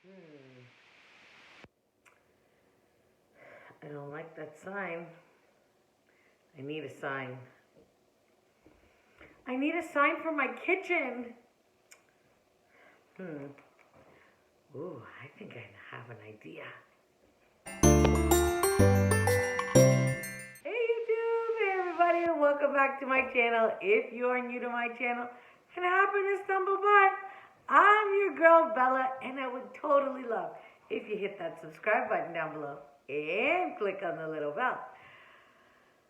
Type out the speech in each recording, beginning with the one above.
Hmm. I don't like that sign. I need a sign. I need a sign for my kitchen. Ooh, I think I have an idea. Hey YouTube, hey everybody, and welcome back to my channel. If you are new to my channel and happen to stumble by, I'm your girl Bella, and I would totally love if you hit that subscribe button down below and click on the little bell.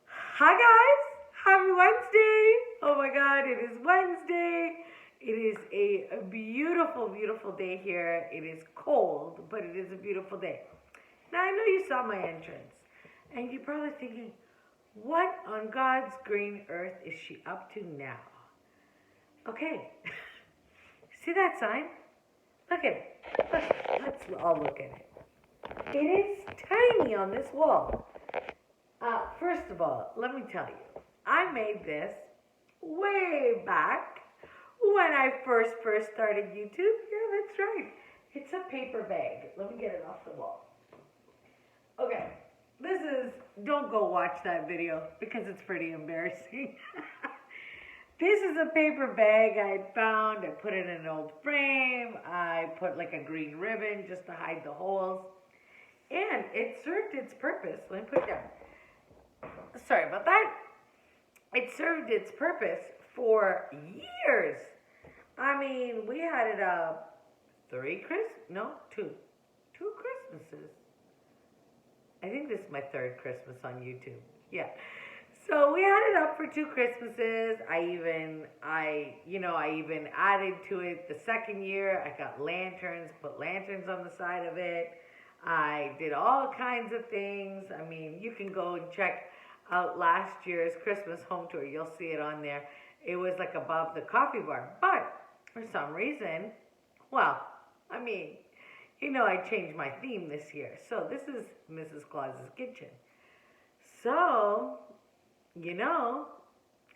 Hi guys, happy Wednesday. Oh my god, it is Wednesday. It is a beautiful, beautiful day here. It is cold, but it is a beautiful day. Now I know you saw my entrance, and you're probably thinking, what on God's green earth is she up to now? Okay, see that sign? Look at it. Let's all look at it. It is tiny on this wall. First of all, let me tell you, I made this way back when I first started YouTube. Yeah, that's right. It's a paper bag. Let me get it off the wall. Okay, don't go watch that video because it's pretty embarrassing. This is a paper bag I had found. I put it in an old frame. I put like a green ribbon just to hide the holes. And it served its purpose. Let me put it down. Sorry about that. It served its purpose for years. I mean, we had it up two Christmases. I think this is my third Christmas on YouTube. Yeah. So we had it up for 2 Christmases. I even added to it the second year. I got lanterns, put lanterns on the side of it. I did all kinds of things. I mean, you can go and check out last year's Christmas home tour. You'll see it on there. It was like above the coffee bar. But for some reason, I changed my theme this year. So this is Mrs. Claus's kitchen. So,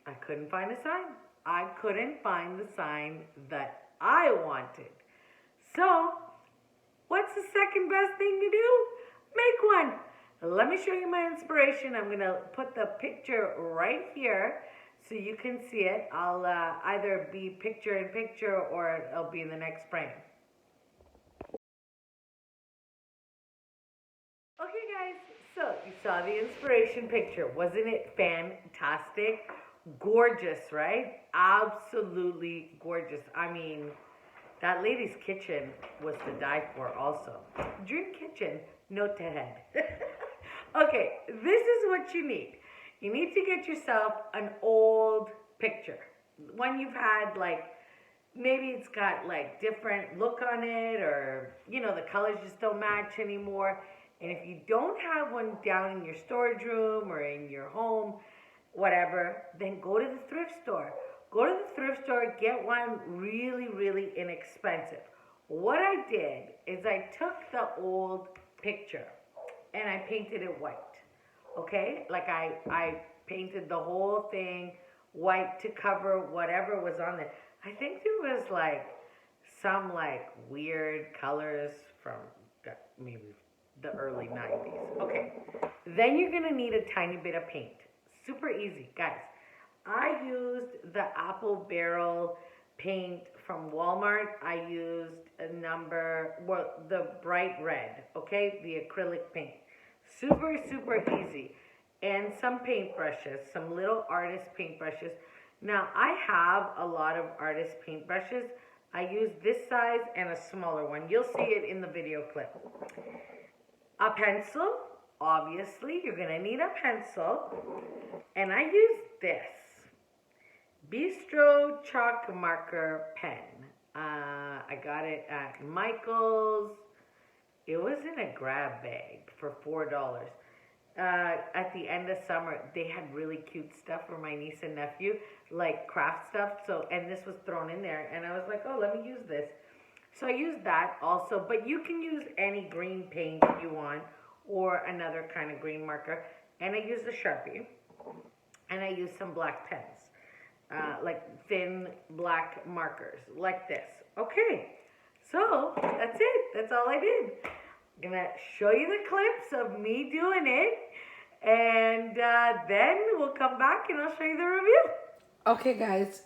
I couldn't find a sign. I couldn't find the sign that I wanted. So, what's the second best thing to do? Make one. Let me show you my inspiration. I'm going to put the picture right here so you can see it. I'll either be picture in picture or it'll be in the next frame. Okay guys, so you saw the inspiration picture. Wasn't it fantastic? Gorgeous, right? Absolutely gorgeous. I mean, that lady's kitchen was to die for also. Dream kitchen, note to head. Okay, this is what you need. You need to get yourself an old picture. One you've had, like, maybe it's got like different look on it, or the colors just don't match anymore. And if you don't have one down in your storage room or in your home, whatever, then go to the thrift store. Go to the thrift store, get one really, really inexpensive. What I did is I took the old picture and I painted it white. Okay? Like I painted the whole thing white to cover whatever was on there. I think there was like some like weird colors from maybe the early 90s. Okay. Then you're going to need a tiny bit of paint. Super easy, guys. I used the apple barrel paint from Walmart. I used the bright red, okay? The acrylic paint. Super, super easy. And some paintbrushes, some little artist paintbrushes. Now, I have a lot of artist paintbrushes. I use this size and a smaller one. You'll see it in the video clip. A pencil, obviously, you're going to need a pencil. And I use this Bistro chalk marker pen. I got it at Michael's. It was in a grab bag for $4. At the end of summer, they had really cute stuff for my niece and nephew, like craft stuff. And this was thrown in there, and I was like, oh, let me use this. So I used that also, but you can use any green paint you want or another kind of green marker. And I used a Sharpie, and I used some black pens, like thin black markers, like this. Okay, so that's it. That's That's all I did. I'm going to show you the clips of me doing it. And then we'll come back and I'll show you the review. Okay, guys.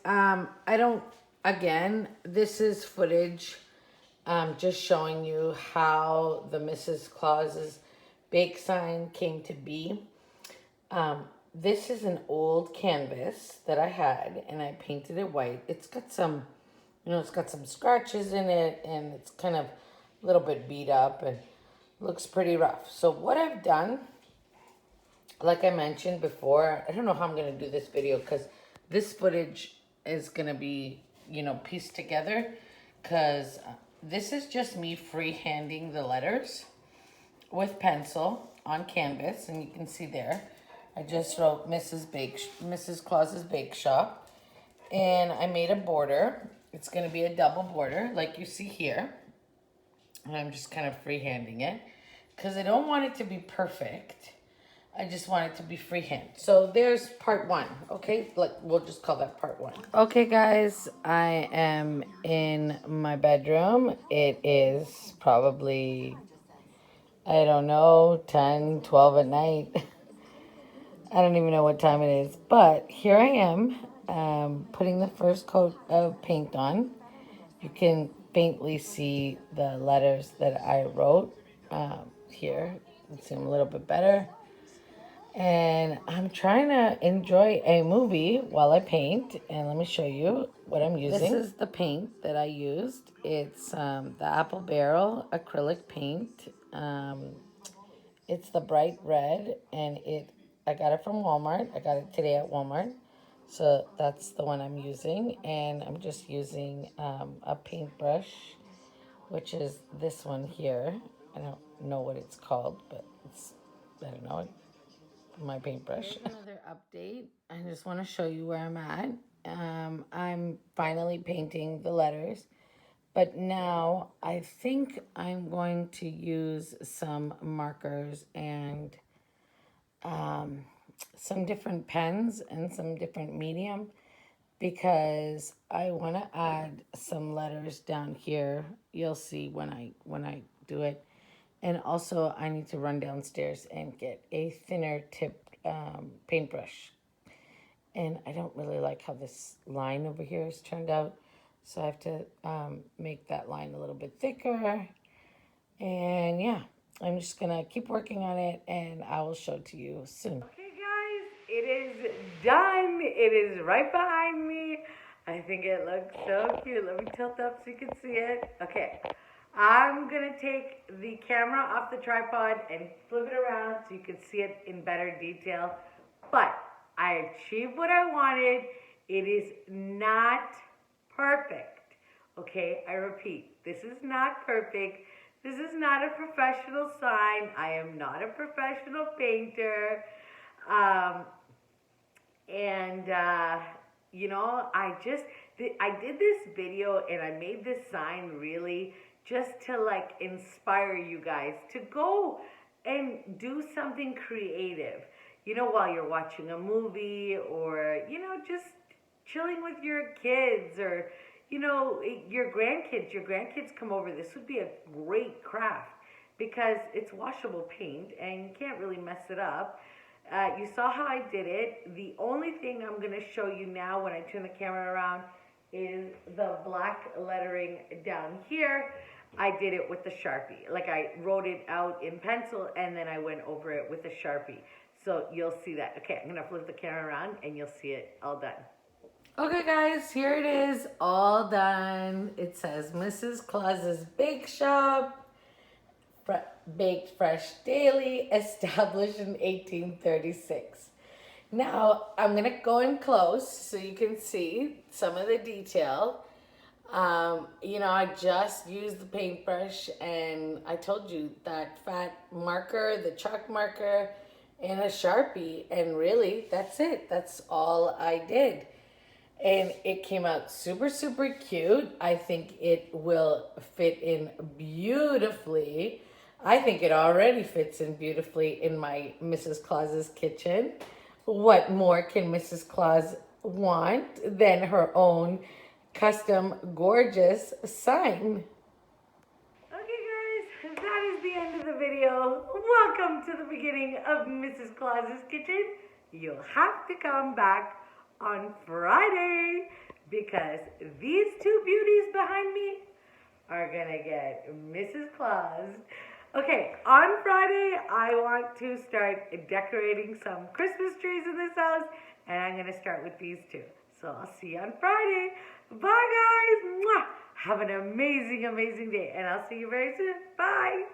Again, this is footage just showing you how the Mrs. Claus's bake sign came to be. This is an old canvas that I had, and I painted it white. It's got some, it's got some scratches in it, and it's kind of a little bit beat up and looks pretty rough. So what I've done, like I mentioned before, I don't know how I'm going to do this video because this footage is going to be, pieced together because this is just me freehanding the letters with pencil on canvas, and you can see there. I just wrote Mrs. Claus's Bake Shop, and I made a border. It's going to be a double border like you see here. And I'm just kind of freehanding it because I don't want it to be perfect. I just want it to be freehand. So there's part one, okay? We'll just call that part one. Okay, guys, I am in my bedroom. It is probably, I don't know, 10, 12 at night. I don't even know what time it is, but here I am putting the first coat of paint on. You can faintly see the letters that I wrote here. You can see them a little bit better. And I'm trying to enjoy a movie while I paint. And let me show you what I'm using. This is the paint that I used. It's the Apple Barrel acrylic paint. It's the bright red, and I got it from Walmart. I got it today at Walmart. So that's the one I'm using. And I'm just using a paintbrush, which is this one here. I don't know what it's called, but I don't know, my paintbrush. Another update. I just want to show you where I'm at. I'm finally painting the letters. But now I think I'm going to use some markers and some different pens and some different medium because I want to add some letters down here. You'll see when I do it. And also I need to run downstairs and get a thinner tipped paintbrush. And I don't really like how this line over here has turned out. So I have to make that line a little bit thicker. And yeah, I'm just going to keep working on it, and I will show it to you soon. Okay, guys, it is done. It is right behind me. I think it looks so cute. Let me tilt up so you can see it. Okay, I'm going to take the camera off the tripod and flip it around so you can see it in better detail. But I achieved what I wanted. It is not perfect. Okay, I repeat, this is not perfect. This is not a professional sign. I am not a professional painter. I did this video and I made this sign really just to inspire you guys to go and do something creative. While you're watching a movie or, just chilling with your kids or, your grandkids. Your grandkids come over. This would be a great craft because it's washable paint and you can't really mess it up. You saw how I did it. The only thing I'm going to show you now when I turn the camera around is the black lettering down here. I did it with the Sharpie. I wrote it out in pencil and then I went over it with a Sharpie. So you'll see that. Okay, I'm going to flip the camera around and you'll see it all done. Okay, guys, here it is, all done. It says Mrs. Claus's Bake Shop, baked fresh daily, established in 1836. Now, I'm going to go in close so you can see some of the detail. I just used the paintbrush, and I told you that fat marker, the chalk marker, and a Sharpie, and really, that's it. That's all I did. And it came out super, super cute. I think it will fit in beautifully. I think it already fits in beautifully in my Mrs. Claus's kitchen. What more can Mrs. Claus want than her own custom gorgeous sign? Okay, guys, the video. Welcome to the beginning of Mrs. Claus's kitchen. You'll have to come back on Friday because these two beauties behind me are gonna get Mrs. Claus. Okay, on Friday, I want to start decorating some Christmas trees in this house, and I'm gonna start with these two. So I'll see you on Friday. Bye, guys. Mwah. Have an amazing, amazing day, and I'll see you very soon. Bye.